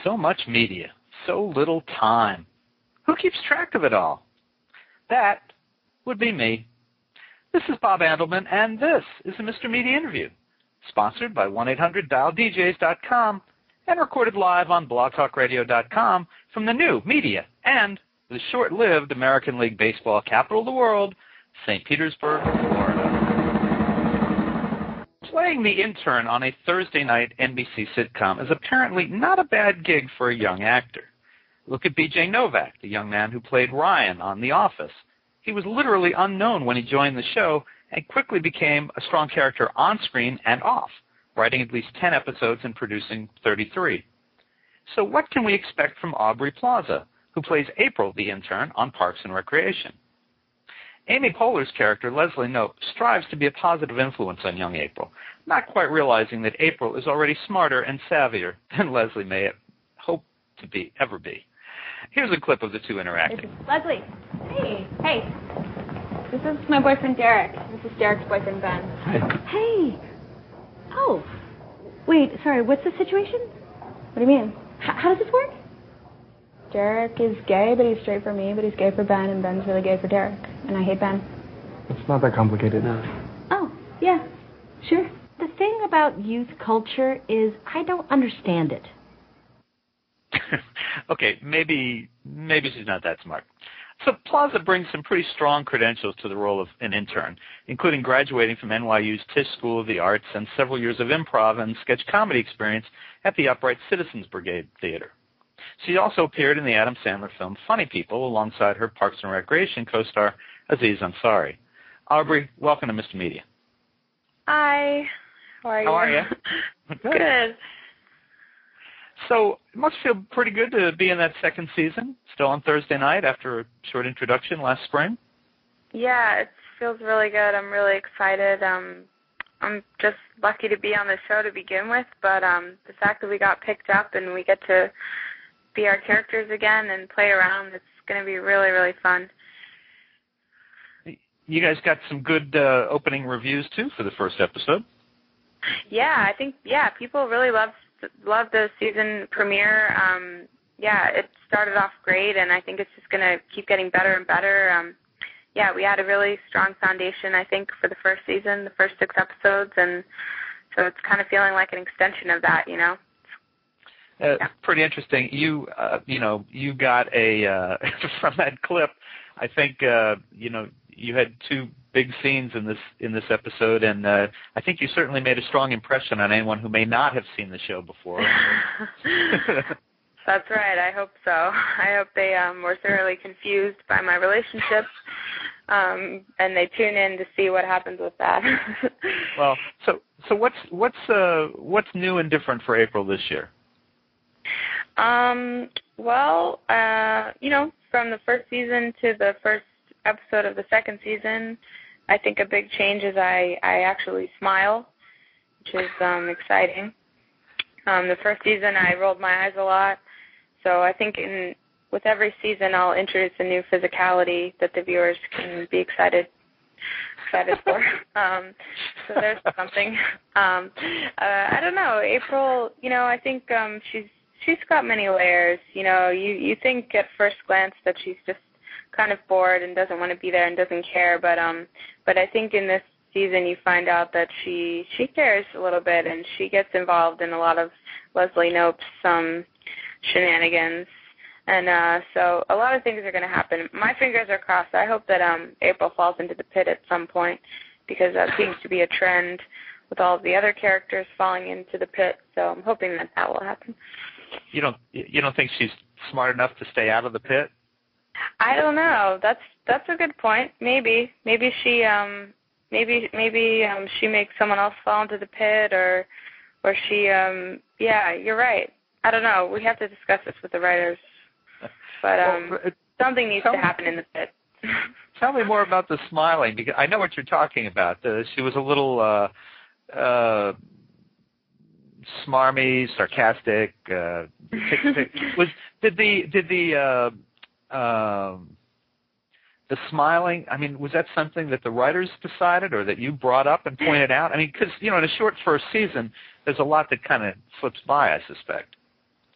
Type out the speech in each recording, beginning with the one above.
So much media, so little time. Who keeps track of it all? That would be me. This is Bob Andelman, and this is the Mr. Media Interview, sponsored by 1-800-DialDJs.com and recorded live on blogtalkradio.com from the new media and the short-lived American League Baseball capital of the world, St. Petersburg, Florida. Playing the intern on a Thursday night NBC sitcom is apparently not a bad gig for a young actor. Look at B.J. Novak, the young man who played Ryan on The Office. He was literally unknown when he joined the show and quickly became a strong character on screen and off, writing at least 10 episodes and producing 33. So what can we expect from Aubrey Plaza, who plays April, the intern, on Parks and Recreation? Amy Poehler's character, Leslie Knope, strives to be a positive influence on young April, not quite realizing that April is already smarter and savvier than Leslie may hope to ever be. Here's a clip of the two interacting. Leslie. Hey. Hey. This is my boyfriend, Derek. This is Derek's boyfriend, Ben. Hey. Oh. Wait, sorry, what's the situation? What do you mean? How does this work? Derek is gay, but he's straight for me, but he's gay for Ben, and Ben's really gay for Derek. And I hate Ben. It's not that complicated. No. Oh, yeah. Sure. The thing about youth culture is I don't understand it. Okay, maybe she's not that smart. So Plaza brings some pretty strong credentials to the role of an intern, including graduating from NYU's Tisch School of the Arts and several years of improv and sketch comedy experience at the Upright Citizens Brigade Theater. She also appeared in the Adam Sandler film Funny People alongside her Parks and Recreation co-star Aziz Ansari. Aubrey, welcome to Mr. Media. Hi. How are you? How are you? Good. So it must feel pretty good to be in that second season, still on Thursday night after a short introduction last spring. Yeah, it feels really good. I'm really excited. I'm just lucky to be on the show to begin with, but the fact that we got picked up and we get to be our characters again and play around, it's going to be really, really fun. You guys got some good opening reviews, too, for the first episode. Yeah, I think, people really loved the season premiere. It started off great, and I think it's just going to keep getting better and better. We had a really strong foundation, I think, for the first season, the first 6 episodes, and so it's kind of feeling like an extension of that, you know. Pretty interesting. You got a from that clip. I think you had 2 big scenes in this episode, and I think you certainly made a strong impression on anyone who may not have seen the show before. That's right. I hope so. I hope they were thoroughly confused by my relationship, and they tune in to see what happens with that. Well, so what's new and different for April this year? From the first season to the first episode of the second season, I think a big change is I actually smile, which is exciting. The first season I rolled my eyes a lot, so I think with every season I'll introduce a new physicality that the viewers can be excited for. So there's something. I don't know, April, I think she's got many layers. You think at first glance that she's just kind of bored and doesn't want to be there and doesn't care, but I think in this season you find out that she cares a little bit, and she gets involved in a lot of Leslie Knope's shenanigans, and so a lot of things are going to happen. My fingers are crossed. I hope that April falls into the pit at some point, because that seems to be a trend with all of the other characters falling into the pit, so I'm hoping that will happen. You don't think she's smart enough to stay out of the pit? I don't know. That's a good point. Maybe she she makes someone else fall into the pit, or she you're right. I don't know. We have to discuss this with the writers. But something needs to happen in the pit. Tell me more about the smiling, because I know what you're talking about. She was a little smarmy, sarcastic. The smiling, I mean, was that something that the writers decided or that you brought up and pointed out? I mean, because, in a short first season, there's a lot that kind of slips by, I suspect.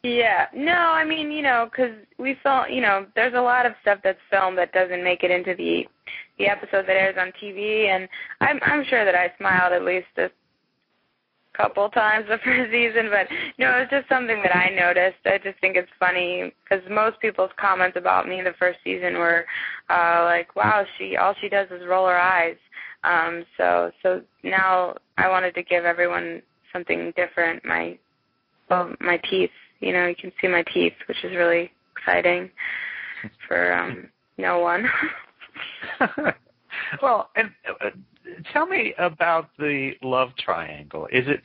Yeah. No, I mean, because we film, there's a lot of stuff that's filmed that doesn't make it into the episode that airs on TV, and I'm sure that I smiled at least a couple times the first season, but no, it was just something that I noticed. I just think it's funny because most people's comments about me in the first season were like, wow, all she does is roll her eyes. So now I wanted to give everyone something different. My teeth, you can see my teeth, which is really exciting for no one. Well, and tell me about the love triangle. Is it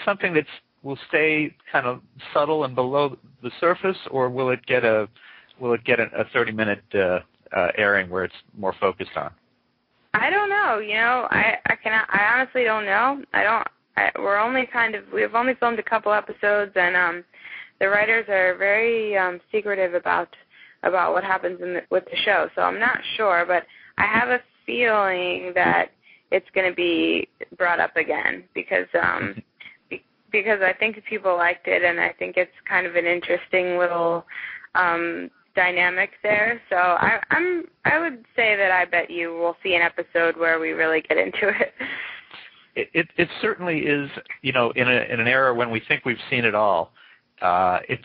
something that will stay kind of subtle and below the surface, or will it get a 30-minute airing where it's more focused on? I don't know. I honestly don't know. We've only filmed a couple episodes, and the writers are very secretive about what happens with the show. So I'm not sure, but I have a feeling that it's going to be brought up again because I think people liked it, and I think it's kind of an interesting little dynamic there. So I would say that I bet you will see an episode where we really get into it. It certainly is, in an era when we think we've seen it all. It's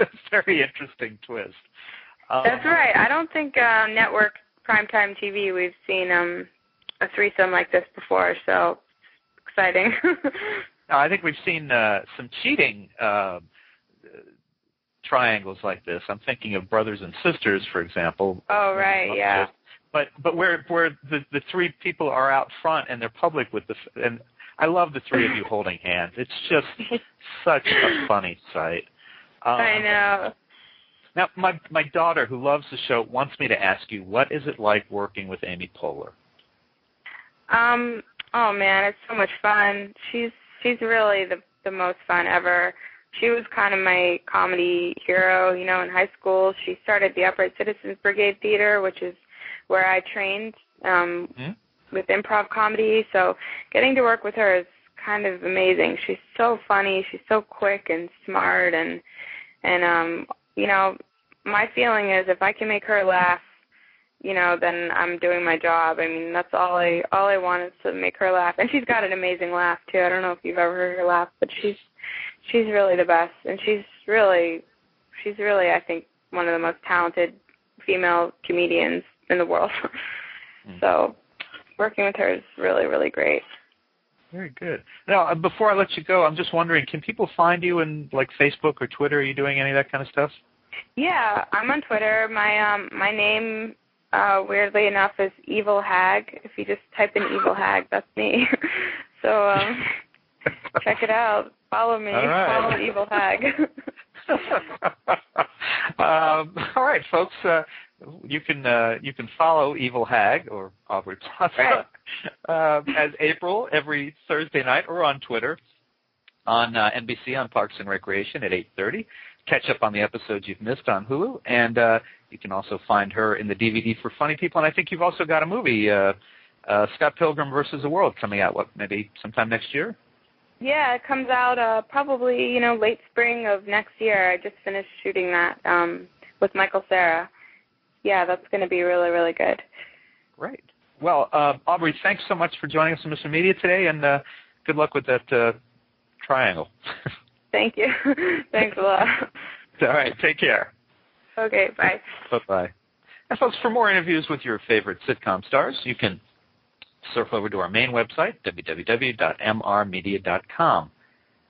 a very interesting twist. That's right. I don't think network primetime TV we've seen a threesome like this before, so exciting. No, I think we've seen some cheating triangles like this. I'm thinking of Brothers and Sisters, for example. Oh, right, yeah. But where the three people are out front and they're public with and I love the three of you holding hands. It's just such a funny sight. I know. Now, my daughter, who loves the show, wants me to ask you, what is it like working with Amy Poehler? Oh man, it's so much fun. She's really the most fun ever. She was kind of my comedy hero, in high school. She started the Upright Citizens Brigade Theater, which is where I trained with improv comedy. So getting to work with her is kind of amazing. She's so funny. She's so quick and smart, and my feeling is if I can make her laugh, then I'm doing my job. I mean, that's all I want is to make her laugh. And she's got an amazing laugh too. I don't know if you've ever heard her laugh, but she's really the best, and she's really I think one of the most talented female comedians in the world. So working with her is really, really great. Very good. Now, before I let you go, I'm just wondering, can people find you in like Facebook or Twitter? Are you doing any of that kind of stuff? Yeah, I'm on Twitter. My name, weirdly enough, is Evil Hag. If you just type in Evil Hag, that's me. So check it out. Follow me. All right. Follow Evil Hag. All right, folks. You can follow Evil Hag or Aubrey Plaza as April every Thursday night, or on Twitter on NBC on Parks and Recreation at 8:30. Catch up on the episodes you've missed on Hulu, and you can also find her in the DVD for Funny People. And I think you've also got a movie, Scott Pilgrim versus the World, coming out, maybe sometime next year? Yeah, it comes out probably, late spring of next year. I just finished shooting that with Michael Cera. Yeah, that's going to be really, really good. Great. Well, Aubrey, thanks so much for joining us on Mr. Media today, and good luck with that triangle. Thank you. Thanks a lot. All right, take care. Okay, bye. Bye-bye. And folks, for more interviews with your favorite sitcom stars, you can surf over to our main website, www.mrmedia.com.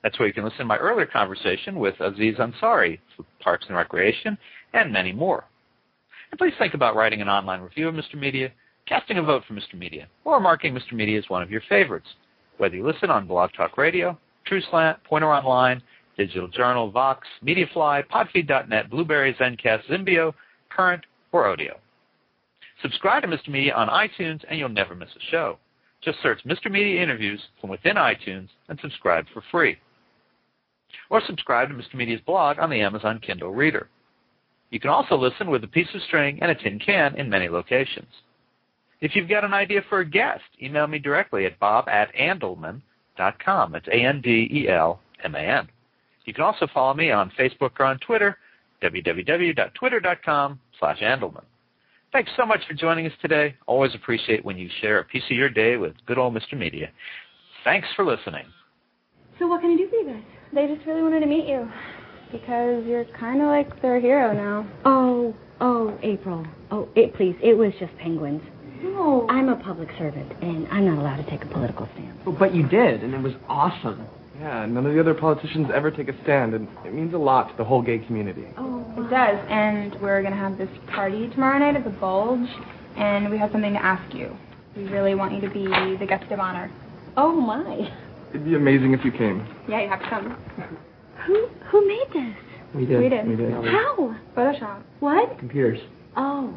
That's where you can listen to my earlier conversation with Aziz Ansari, Parks and Recreation, and many more. And please think about writing an online review of Mr. Media, casting a vote for Mr. Media, or marking Mr. Media as one of your favorites, whether you listen on Blog Talk Radio, TrueSlant, Pointer Online, Digital Journal, Vox, Mediafly, Podfeed.net, Blueberry, Zencast, Zimbio, Current, or Odeo. Subscribe to Mr. Media on iTunes, and you'll never miss a show. Just search Mr. Media Interviews from within iTunes and subscribe for free. Or subscribe to Mr. Media's blog on the Amazon Kindle Reader. You can also listen with a piece of string and a tin can in many locations. If you've got an idea for a guest, email me directly at bob@andelman.com. It's ANDELMAN. You can also follow me on Facebook or on Twitter, www.twitter.com/Andelman. Thanks so much for joining us today. Always appreciate when you share a piece of your day with good old Mr. Media. Thanks for listening. So what can I do for you guys? They just really wanted to meet you because you're kind of like their hero now. Oh, April. Please, it was just penguins. No. I'm a public servant, and I'm not allowed to take a political stand. Oh, but you did, and it was awesome. Yeah, none of the other politicians ever take a stand, and it means a lot to the whole gay community. Oh, it does. And we're going to have this party tomorrow night at the Bulge, and we have something to ask you. We really want you to be the guest of honor. Oh, my. It'd be amazing if you came. Yeah, you have to come. Who made this? We did. We did. We did. How? Photoshop. What? Computers. Oh.